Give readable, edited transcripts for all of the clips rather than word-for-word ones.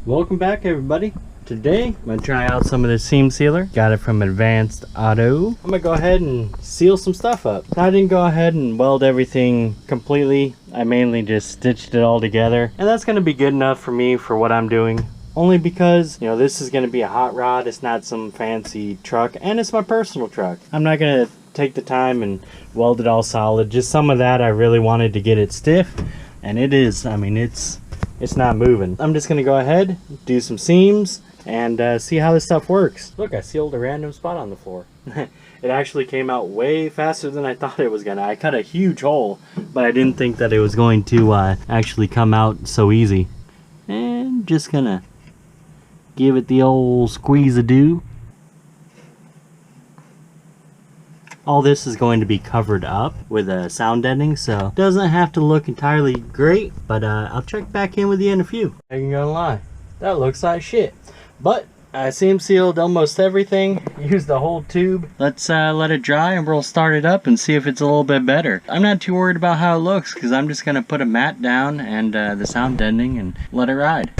Welcome back, everybody. Today I'm gonna try out some of this seam sealer. Got it from Advanced Auto. I'm gonna go ahead and seal some stuff up. I didn't go ahead and weld everything completely. I mainly just stitched it all together, and that's gonna be good enough for me for what I'm doing. Only because, you know, this is gonna be a hot rod. It's not some fancy truck, and it's my personal truck. I'm not gonna take the time and weld it all solid. Just some of that I really wanted to get it stiff, and it is. I mean, it's not moving. I'm just gonna go ahead, do some seams, and see how this stuff works. Look, I sealed a random spot on the floor. It actually came out way faster than I thought it was gonna. I cut a huge hole, but I didn't think that it was going to actually come out so easy. And just gonna give it the old squeeze-a-doo. All this is going to be covered up with a sound deadening, so it doesn't have to look entirely great, but I'll check back in with you in a few. I ain't gonna lie, that looks like shit. But I seam sealed almost everything, used the whole tube. Let's let it dry and we'll start it up and see if it's a little bit better. I'm not too worried about how it looks because I'm just gonna put a mat down and the sound deadening and let it ride.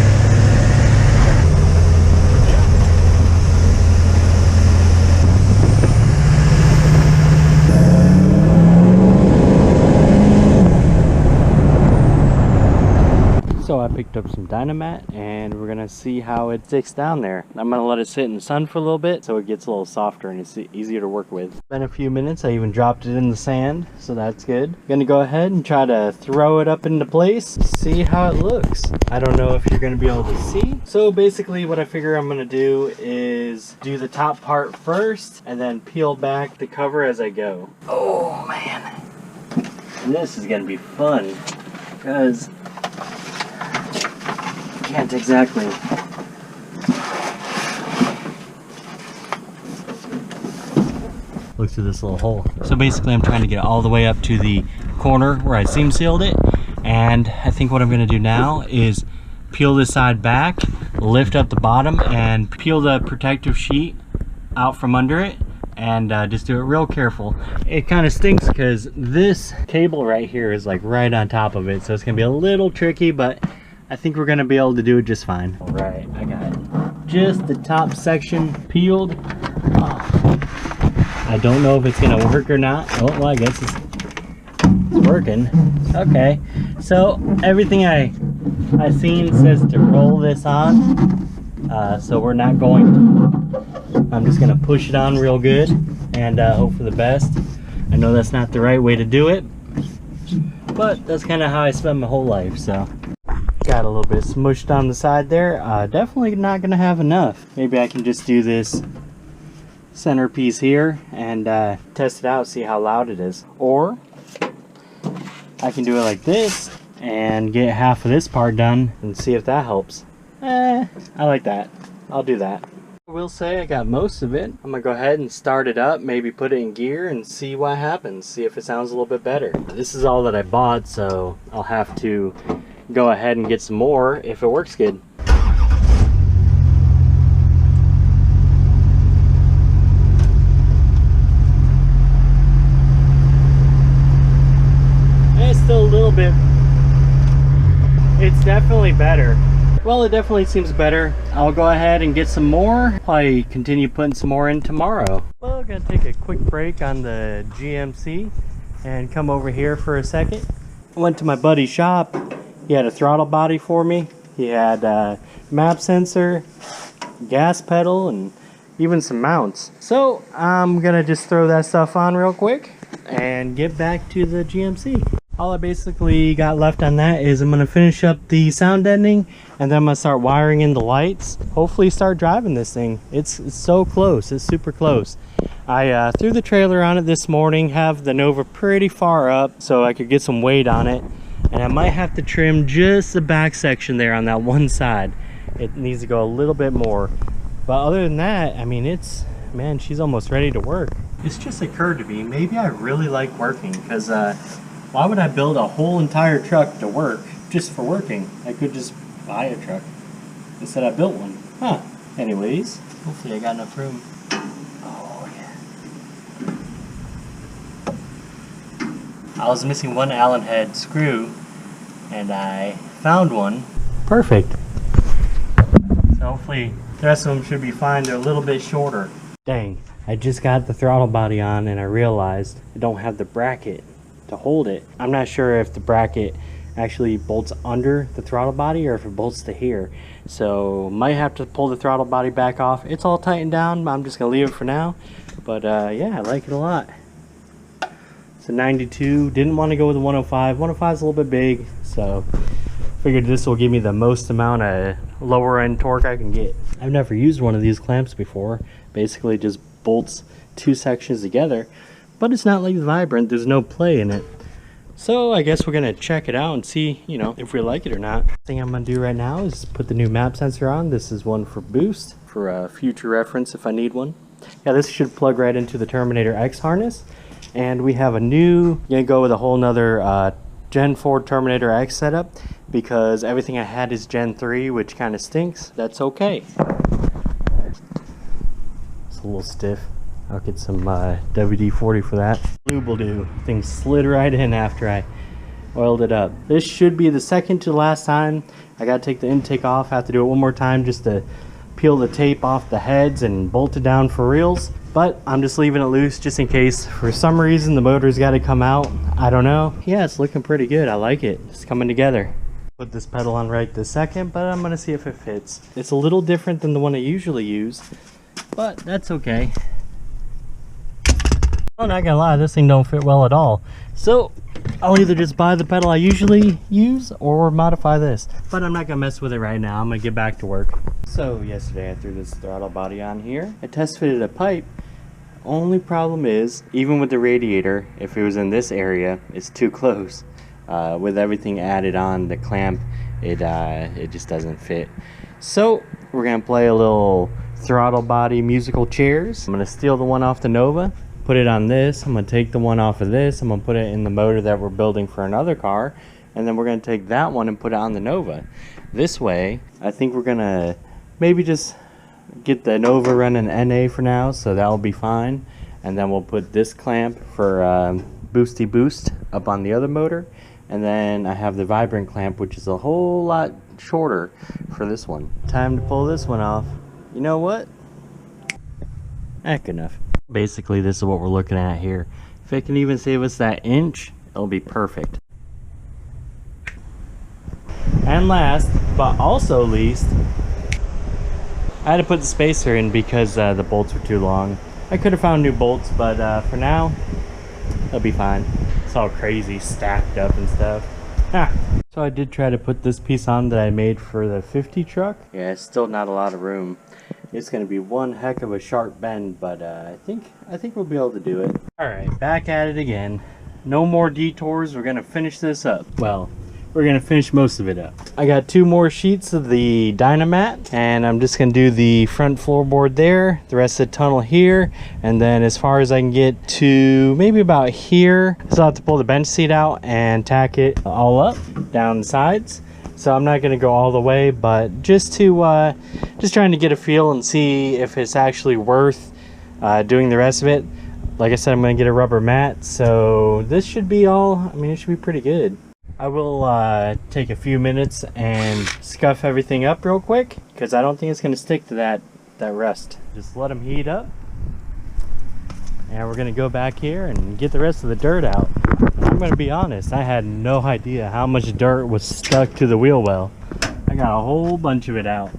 So I picked up some Dynamat and we're gonna see how it sticks down there. I'm gonna let it sit in the sun for a little bit so it gets a little softer and it's easier to work with. Been a few minutes, I even dropped it in the sand, so that's good. Gonna go ahead and try to throw it up into place, see how it looks. I don't know if you're gonna be able to see. So basically what I figure I'm gonna do is do the top part first and then peel back the cover as I go. Oh man, and this is gonna be fun because can't exactly look through this little hole. So basically I'm trying to get all the way up to the corner where I seam sealed it, and I think what I'm going to do now is peel this side back, lift up the bottom, and peel the protective sheet out from under it, and just do it real careful. It kind of stinks because this cable right here is like right on top of it, so it's gonna be a little tricky, but I think we're gonna be able to do it just fine. All right, I got just the top section peeled. I don't know if it's gonna work or not. Oh, well, I guess it's working. Okay, so everything I seen says to roll this on. So we're not going to. I'm just gonna push it on real good and hope for the best. I know that's not the right way to do it, but that's kind of how I spend my whole life, so. Got a little bit smushed on the side there. Definitely not gonna have enough. Maybe I can just do this centerpiece here and test it out, see how loud it is. Or I can do it like this and get half of this part done and see if that helps. I like that. I'll do that. I will say I got most of it. I'm gonna go ahead and start it up, maybe put it in gear and see what happens. See if it sounds a little bit better. This is all that I bought, so I'll have to go ahead and get some more if it works good. It's still a little bit, it's definitely better. Well, it definitely seems better. I'll go ahead and get some more. Probably continue putting some more in tomorrow. Well, I'm gonna take a quick break on the GMC and come over here for a second. I went to my buddy's shop. He had a throttle body for me. He had a map sensor, gas pedal, and even some mounts. So I'm gonna just throw that stuff on real quick and get back to the GMC. All I basically got left on that is I'm gonna finish up the sound deadening, and then I'm gonna start wiring in the lights. Hopefully start driving this thing. It's so close, it's super close. I threw the trailer on it this morning, have the Nova pretty far up so I could get some weight on it. And I might have to trim just the back section there on that one side. It needs to go a little bit more. But other than that, I mean, man, she's almost ready to work. It's just occurred to me, maybe I really like working, because why would I build a whole entire truck to work just for working? I could just buy a truck. Instead I built one. Huh. Anyways, hopefully I got enough room. Oh yeah. I was missing one Allen head screw and I found one. Perfect. hopefully the rest of them should be fine. They're a little bit shorter. Dang, I just got the throttle body on and I realized I don't have the bracket to hold it. I'm not sure if the bracket actually bolts under the throttle body or if it bolts to here. So might have to pull the throttle body back off. It's all tightened down. I'm just gonna leave it for now. But yeah, I like it a lot. It's a 92. Didn't want to go with a 105. 105 is a little bit big, so figured this will give me the most amount of lower end torque I can get. I've never used one of these clamps before. Basically just bolts two sections together, but it's not like Vibrant. There's no play in it. So I guess we're gonna check it out and see, you know, if we like it or not. Thing I'm gonna do right now is put the new map sensor on. This is one for boost, for future reference if I need one. Yeah, this should plug right into the Terminator X harness. And we have a new, gonna go with a whole nother Gen 4 Terminator X setup because everything I had is Gen 3, which kind of stinks. That's okay. It's a little stiff. I'll get some WD-40 for that. Lube will do. Thing slid right in after I oiled it up. This should be the second to last time. I gotta take the intake off. I have to do it one more time just to peel the tape off the heads and bolt it down for reals. But I'm just leaving it loose just in case for some reason the motor's got to come out. I don't know. Yeah, it's looking pretty good. I like it. It's coming together. Put this pedal on right this second, but I'm gonna see if it fits. It's a little different than the one I usually use, but that's okay. I'm not gonna lie, this thing don't fit well at all. So I'll either just buy the pedal I usually use or modify this. But I'm not gonna mess with it right now. I'm gonna get back to work. So yesterday I threw this throttle body on here. I test fitted a pipe. Only problem is, even with the radiator, if it was in this area, it's too close. With everything added on, the clamp, it just doesn't fit. So we're gonna play a little throttle body musical chairs. I'm gonna steal the one off the Nova, put it on this. I'm gonna take the one off of this. I'm gonna put it in the motor that we're building for another car, and then we're gonna take that one and put it on the Nova. This way, I think we're gonna maybe just get the Nova running NA for now, so that'll be fine. And then we'll put this clamp for boosty boost up on the other motor, and then I have the Vibrant clamp, which is a whole lot shorter for this one. Time to pull this one off. You know what? Heck enough. Basically, this is what we're looking at here. If it can even save us that inch, it'll be perfect. And last, but also least, I had to put the spacer in because the bolts were too long. I could have found new bolts, but for now, they'll be fine. It's all crazy, stacked up and stuff. So I did try to put this piece on that I made for the 50 truck. Yeah, it's still not a lot of room. It's going to be one heck of a sharp bend, but I think we'll be able to do it. All right, back at it again. No more detours. We're going to finish this up. Well, we're going to finish most of it up. I got 2 more sheets of the Dynamat, and I'm just going to do the front floorboard there, the rest of the tunnel here, and then as far as I can get to maybe about here, so I'll have to pull the bench seat out and tack it all up down the sides. So I'm not going to go all the way, but just to just trying to get a feel and see if it's actually worth doing the rest of it. Like I said, I'm going to get a rubber mat, so this should be all, I mean, it should be pretty good. I will take a few minutes and scuff everything up real quick, because I don't think it's going to stick to that rust. Just let them heat up, and we're going to go back here and get the rest of the dirt out. I'm going to be honest, I had no idea how much dirt was stuck to the wheel well. I got a whole bunch of it out.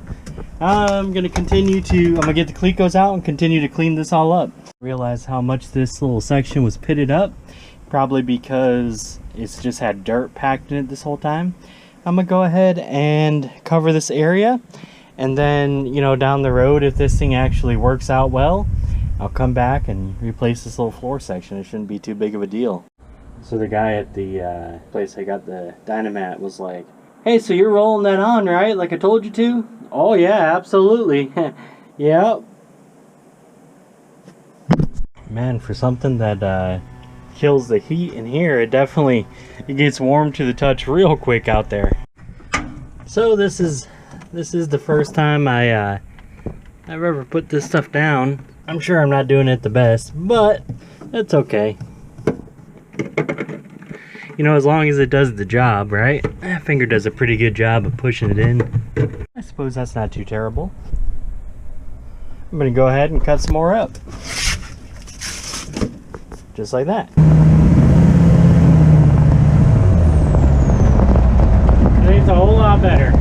I'm going to continue to, I'm going to get the Clecos out and continue to clean this all up. Realize how much this little section was pitted up, probably because it's just had dirt packed in it this whole time. I'm going to go ahead and cover this area, and then, you know, down the road, if this thing actually works out well, I'll come back and replace this little floor section. It shouldn't be too big of a deal. So the guy at the place I got the Dynamat was like, "Hey, so you're rolling that on, right? Like I told you to?" "Oh yeah, absolutely." Yep. Man, for something that kills the heat in here, it gets warm to the touch real quick out there. So this is the first time I've ever put this stuff down. I'm sure I'm not doing it the best, but it's okay. You know, as long as it does the job, right? That finger does a pretty good job of pushing it in. suppose that's not too terrible. I'm going to go ahead and cut some more up. Just like that. It's a whole lot better.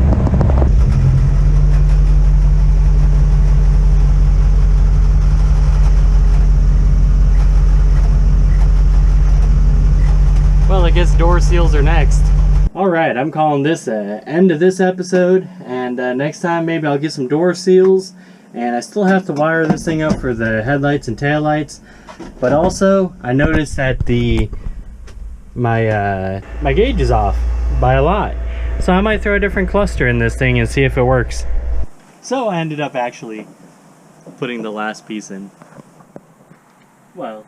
Well, I guess door seals are next. Alright, I'm calling this the end of this episode, and next time maybe I'll get some door seals, and I still have to wire this thing up for the headlights and taillights, but also I noticed that my gauge is off by a lot, so I might throw a different cluster in this thing and see if it works. So I ended up actually putting the last piece in, well,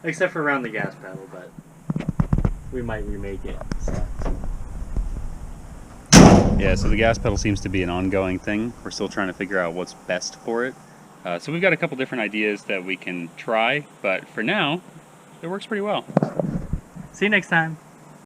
except for around the gas pedal, but we might remake it. So. Yeah, so the gas pedal seems to be an ongoing thing. We're still trying to figure out what's best for it. So we've got a couple different ideas that we can try, but for now, it works pretty well. See you next time.